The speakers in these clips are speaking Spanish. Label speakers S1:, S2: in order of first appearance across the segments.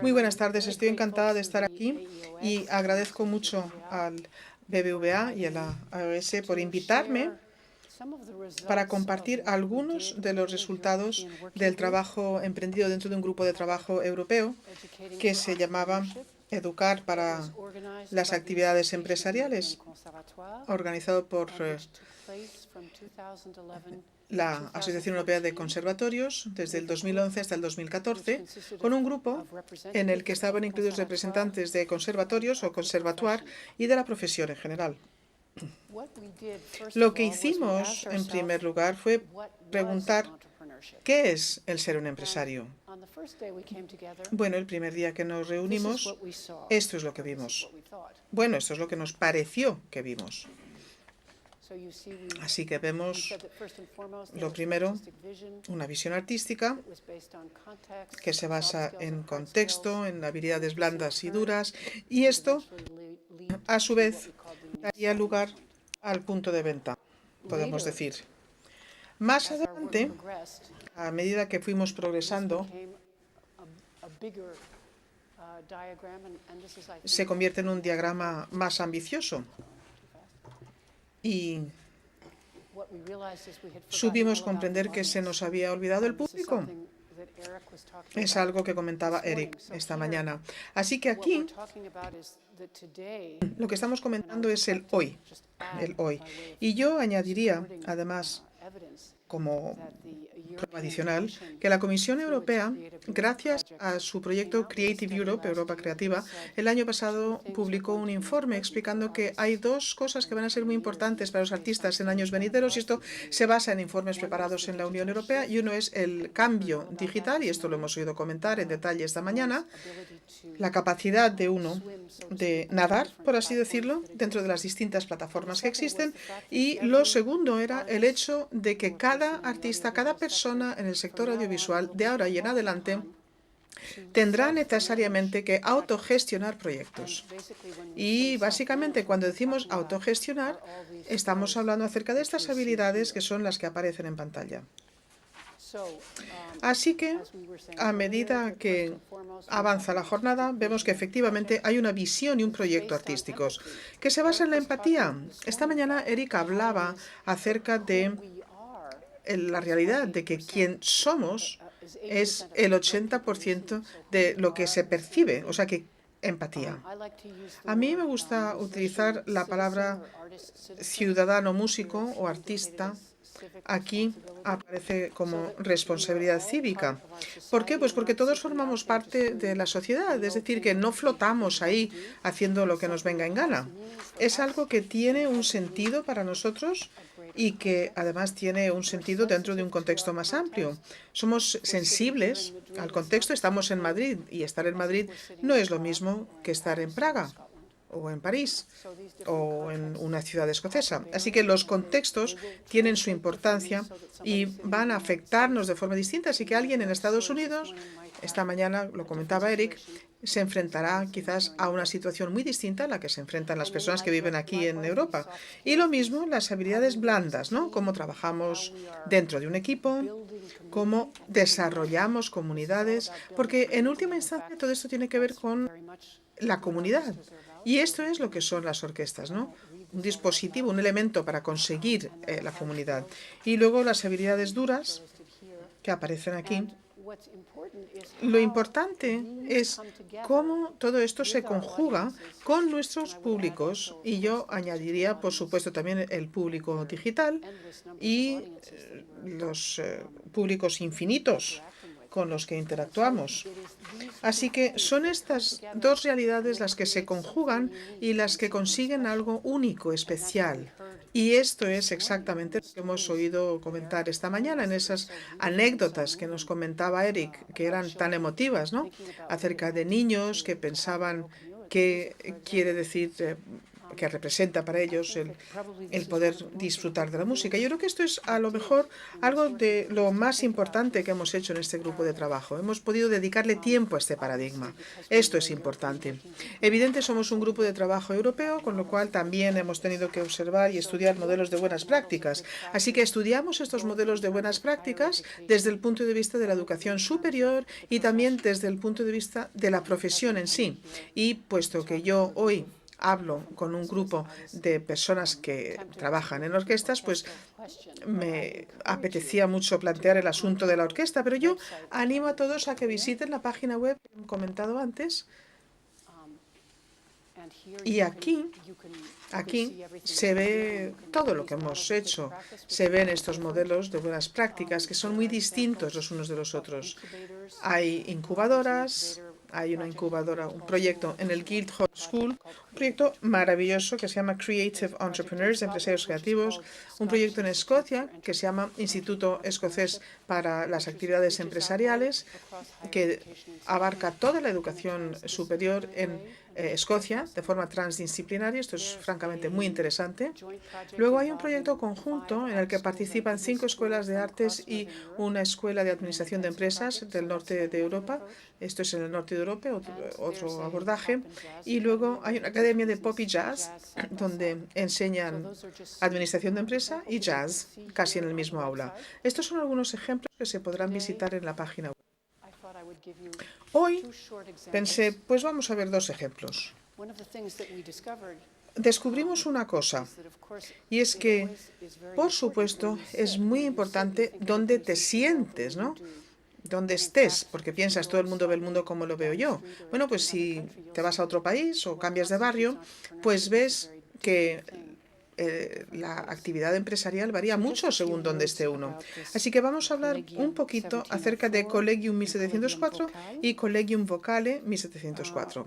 S1: Muy buenas tardes, estoy encantada de estar aquí y agradezco mucho al BBVA y a la AOS por invitarme para compartir algunos de los resultados del trabajo emprendido dentro de un grupo de trabajo europeo que se llamaba Educar para las actividades empresariales, organizado por la Asociación Europea de Conservatorios desde el 2011 hasta el 2014, con un grupo en el que estaban incluidos representantes de conservatorios o conservatoire y de la profesión en general. Lo que hicimos, en primer lugar, fue preguntar ¿qué es el ser un empresario? Bueno, el primer día que nos reunimos, esto es lo que vimos. Bueno, esto es lo que nos pareció que vimos. Así que vemos, lo primero, una visión artística que se basa en contexto, en habilidades blandas y duras, y esto, a su vez, daría lugar al punto de venta, podemos decir. Más adelante, a medida que fuimos progresando, se convierte en un diagrama más ambicioso. Y supimos comprender que se nos había olvidado el público. Es algo que comentaba Eric esta mañana. Así que aquí lo que estamos comentando es el hoy. El hoy. Y yo añadiría, además, como prueba adicional, que la Comisión Europea, gracias a su proyecto Creative Europe, Europa Creativa, el año pasado publicó un informe explicando que hay dos cosas que van a ser muy importantes para los artistas en años venideros, y esto se basa en informes preparados en la Unión Europea, y uno es el cambio digital, y esto lo hemos oído comentar en detalle esta mañana, la capacidad de uno de nadar, por así decirlo, dentro de las distintas plataformas que existen, y lo segundo era el hecho de que cada artista, cada persona en el sector audiovisual de ahora y en adelante tendrá necesariamente que autogestionar proyectos. Y básicamente cuando decimos autogestionar, estamos hablando acerca de estas habilidades que son las que aparecen en pantalla. Así que, a medida que avanza la jornada, vemos que efectivamente hay una visión y un proyecto artísticos que se basa en la empatía. Esta mañana Eric hablaba acerca de la realidad de que quien somos es el 80% de lo que se percibe, o sea que empatía. A mí me gusta utilizar la palabra ciudadano músico o artista. Aquí aparece como responsabilidad cívica. ¿Por qué? Pues porque todos formamos parte de la sociedad, es decir, que no flotamos ahí haciendo lo que nos venga en gana. Es algo que tiene un sentido para nosotros y que además tiene un sentido dentro de un contexto más amplio. Somos sensibles al contexto, estamos en Madrid, y estar en Madrid no es lo mismo que estar en Praga o en París o en una ciudad escocesa. Así que los contextos tienen su importancia y van a afectarnos de forma distinta. Así que alguien en Estados Unidos, esta mañana lo comentaba Eric, se enfrentará quizás a una situación muy distinta a la que se enfrentan las personas que viven aquí en Europa. Y lo mismo las habilidades blandas, ¿no? Cómo trabajamos dentro de un equipo, cómo desarrollamos comunidades, porque en última instancia todo esto tiene que ver con la comunidad. Y esto es lo que son las orquestas, ¿no? Un dispositivo, un elemento para conseguir la comunidad. Y luego las habilidades duras que aparecen aquí. Lo importante es cómo todo esto se conjuga con nuestros públicos, y yo añadiría, por supuesto, también el público digital y los públicos infinitos con los que interactuamos. Así que son estas dos realidades las que se conjugan y las que consiguen algo único, especial. Y esto es exactamente lo que hemos oído comentar esta mañana en esas anécdotas que nos comentaba Eric, que eran tan emotivas, ¿no? Acerca de niños que pensaban qué quiere decir que representa para ellos el poder disfrutar de la música. Yo creo que esto es a lo mejor algo de lo más importante que hemos hecho en este grupo de trabajo. Hemos podido dedicarle tiempo a este paradigma. Esto es importante. Evidente, somos un grupo de trabajo europeo, con lo cual también hemos tenido que observar y estudiar modelos de buenas prácticas. Así que estudiamos estos modelos de buenas prácticas desde el punto de vista de la educación superior y también desde el punto de vista de la profesión en sí. Y puesto que yo hoy hablo con un grupo de personas que trabajan en orquestas, pues me apetecía mucho plantear el asunto de la orquesta, pero yo animo a todos a que visiten la página web que he comentado antes. Y aquí se ve todo lo que hemos hecho. Se ven estos modelos de buenas prácticas que son muy distintos los unos de los otros. Hay incubadoras, hay una incubadora, un proyecto en el Guildhall School, un proyecto maravilloso que se llama Creative Entrepreneurs, Empresarios Creativos, un proyecto en Escocia que se llama Instituto Escocés para las Actividades Empresariales, que abarca toda la educación superior en Escocia de forma transdisciplinaria. Esto es francamente muy interesante. Luego hay un proyecto conjunto en el que participan 5 escuelas de artes y una escuela de administración de empresas del norte de Europa. Esto es en el norte de Europa, otro abordaje. Y luego hay una academia de pop y jazz donde enseñan administración de empresa y jazz casi en el mismo aula. Estos son algunos ejemplos que se podrán visitar en la página web. Hoy pensé, pues vamos a ver 2 ejemplos. Descubrimos una cosa, y es que, por supuesto, es muy importante dónde te sientes, ¿no? Dónde estés, porque piensas, todo el mundo ve el mundo como lo veo yo. Bueno, pues si te vas a otro país o cambias de barrio, pues ves que la actividad empresarial varía mucho según donde esté uno. Así que vamos a hablar un poquito acerca de Collegium 1704 y Collegium Vocale 1704.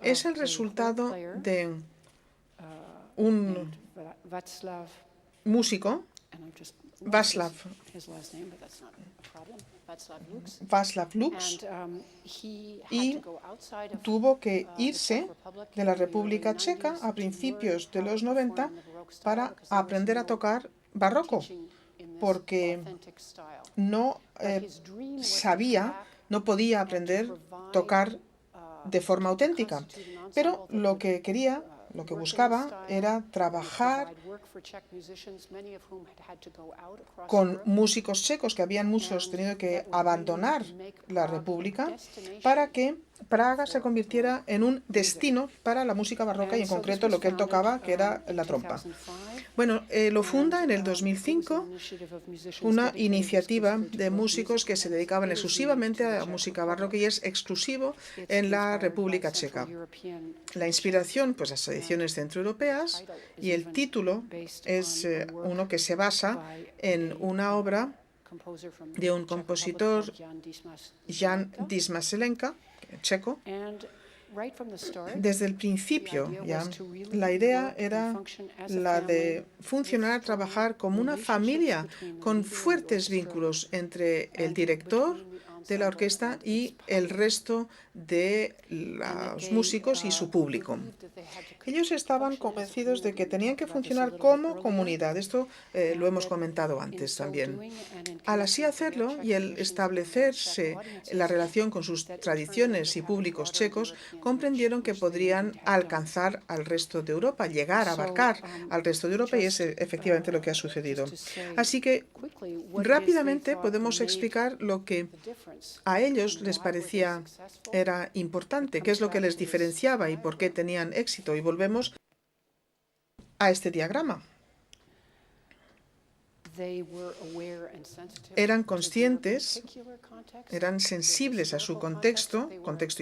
S1: Es el resultado de un músico, Václav Lux, y tuvo que irse de la República Checa a principios de los 90 para aprender a tocar barroco, porque no no podía aprender a tocar de forma auténtica. Pero lo que buscaba era trabajar con músicos checos, que habían muchos tenido que abandonar la República, para que Praga se convirtiera en un destino para la música barroca y en concreto lo que él tocaba, que era la trompa. Bueno, lo funda en el 2005 una iniciativa de músicos que se dedicaban exclusivamente a la música barroca y es exclusivo en la República Checa. La inspiración, pues las tradiciones centroeuropeas, y el título es uno que se basa en una obra de un compositor, Jan Dismaselenka, checo. Desde el principio, la idea era la de funcionar, trabajar como una familia, con fuertes vínculos entre el director de la orquesta y el resto de los músicos y su público. Ellos estaban convencidos de que tenían que funcionar como comunidad. Esto lo hemos comentado antes también. Al así hacerlo y el establecerse la relación con sus tradiciones y públicos checos, comprendieron que podrían alcanzar al resto de Europa, llegar a abarcar al resto de Europa, y es efectivamente lo que ha sucedido. Así que rápidamente podemos explicar lo que a ellos les parecía era importante, qué es lo que les diferenciaba y por qué tenían éxito. Y volvemos a este diagrama. Eran conscientes, eran sensibles a su contexto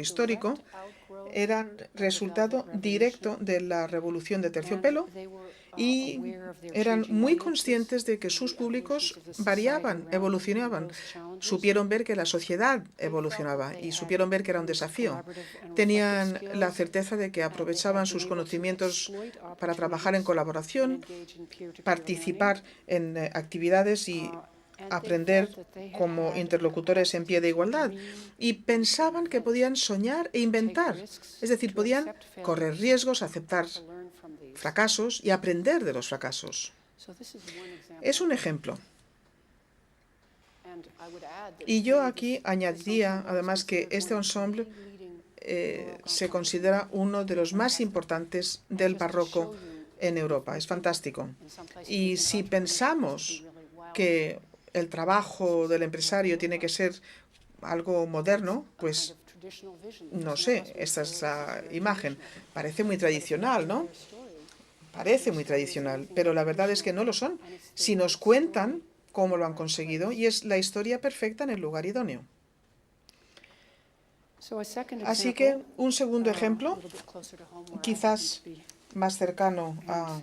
S1: histórico, eran resultado directo de la Revolución de Terciopelo y eran muy conscientes de que sus públicos variaban, evolucionaban. Supieron ver que la sociedad evolucionaba y supieron ver que era un desafío. Tenían la certeza de que aprovechaban sus conocimientos para trabajar en colaboración, participar en actividades y aprender como interlocutores en pie de igualdad y pensaban que podían soñar e inventar, es decir, podían correr riesgos, aceptar fracasos y aprender de los fracasos. Es un ejemplo. Y yo aquí añadiría, además, que este ensemble se considera uno de los más importantes del barroco en Europa. Es fantástico. Y si pensamos que el trabajo del empresario tiene que ser algo moderno, pues no sé, esta es la imagen. Parece muy tradicional, ¿no? Parece muy tradicional, pero la verdad es que no lo son. Si nos cuentan cómo lo han conseguido, y es la historia perfecta en el lugar idóneo. Así que un segundo ejemplo, quizás más cercano a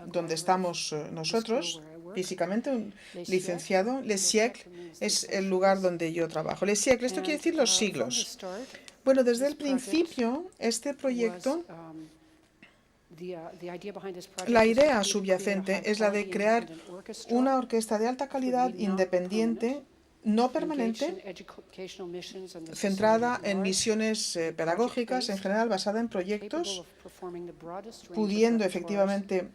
S1: donde estamos nosotros, físicamente, un licenciado. Le siècle es el lugar donde yo trabajo. Le siècle, esto quiere decir los siglos. Bueno, desde el principio, este proyecto, la idea subyacente es la de crear una orquesta de alta calidad, independiente, no permanente, centrada en misiones pedagógicas, en general basada en proyectos, pudiendo efectivamente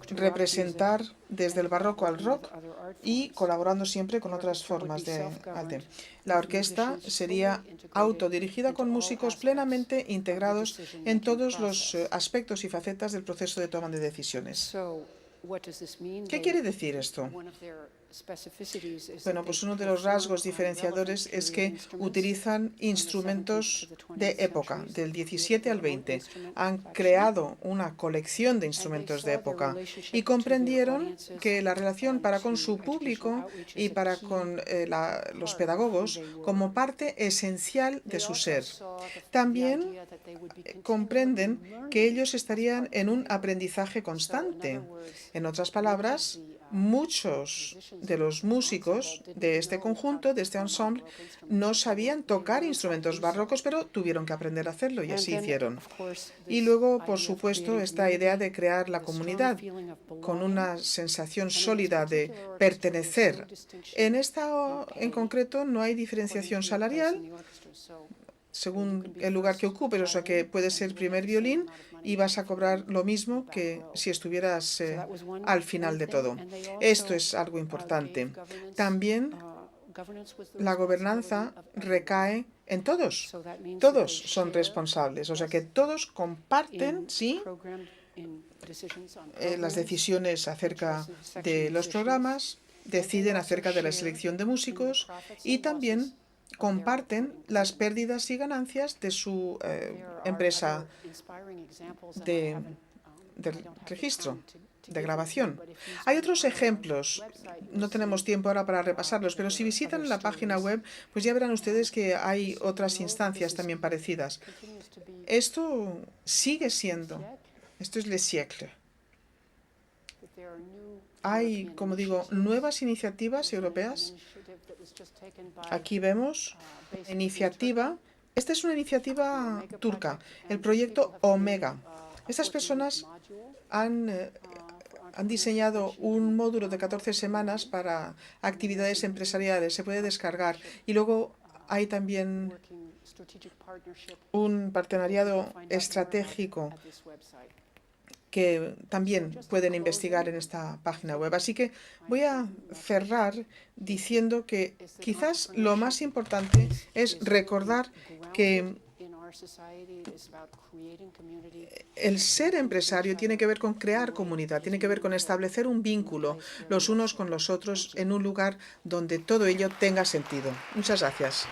S1: representar desde el barroco al rock y colaborando siempre con otras formas de arte. La orquesta sería autodirigida con músicos plenamente integrados en todos los aspectos y facetas del proceso de toma de decisiones. ¿Qué quiere decir esto? Bueno, pues uno de los rasgos diferenciadores es que utilizan instrumentos de época, del 17 al 20. Han creado una colección de instrumentos de época y comprendieron que la relación para con su público y para con los pedagogos como parte esencial de su ser. También comprenden que ellos estarían en un aprendizaje constante. En otras palabras, muchos de los músicos de este conjunto, de este ensemble, no sabían tocar instrumentos barrocos, pero tuvieron que aprender a hacerlo y así hicieron. Y luego, por supuesto, esta idea de crear la comunidad con una sensación sólida de pertenecer. En concreto, no hay diferenciación salarial según el lugar que ocupes, o sea que puede ser primer violín y vas a cobrar lo mismo que si estuvieras al final de todo. Esto es algo importante. También la gobernanza recae en todos. Todos son responsables, o sea que todos comparten, sí, las decisiones acerca de los programas, deciden acerca de la selección de músicos y también comparten las pérdidas y ganancias de su empresa de registro, de grabación. Hay otros ejemplos, no tenemos tiempo ahora para repasarlos, pero si visitan la página web, pues ya verán ustedes que hay otras instancias también parecidas. Esto sigue siendo, esto es Le Siècle. Hay, como digo, nuevas iniciativas europeas. Aquí vemos iniciativa. Esta es una iniciativa turca, el proyecto Omega. Estas personas han diseñado un módulo de 14 semanas para actividades empresariales. Se puede descargar. Y luego hay también un partenariado estratégico que también pueden investigar en esta página web. Así que voy a cerrar diciendo que quizás lo más importante es recordar que el ser empresario tiene que ver con crear comunidad, tiene que ver con establecer un vínculo los unos con los otros en un lugar donde todo ello tenga sentido. Muchas gracias.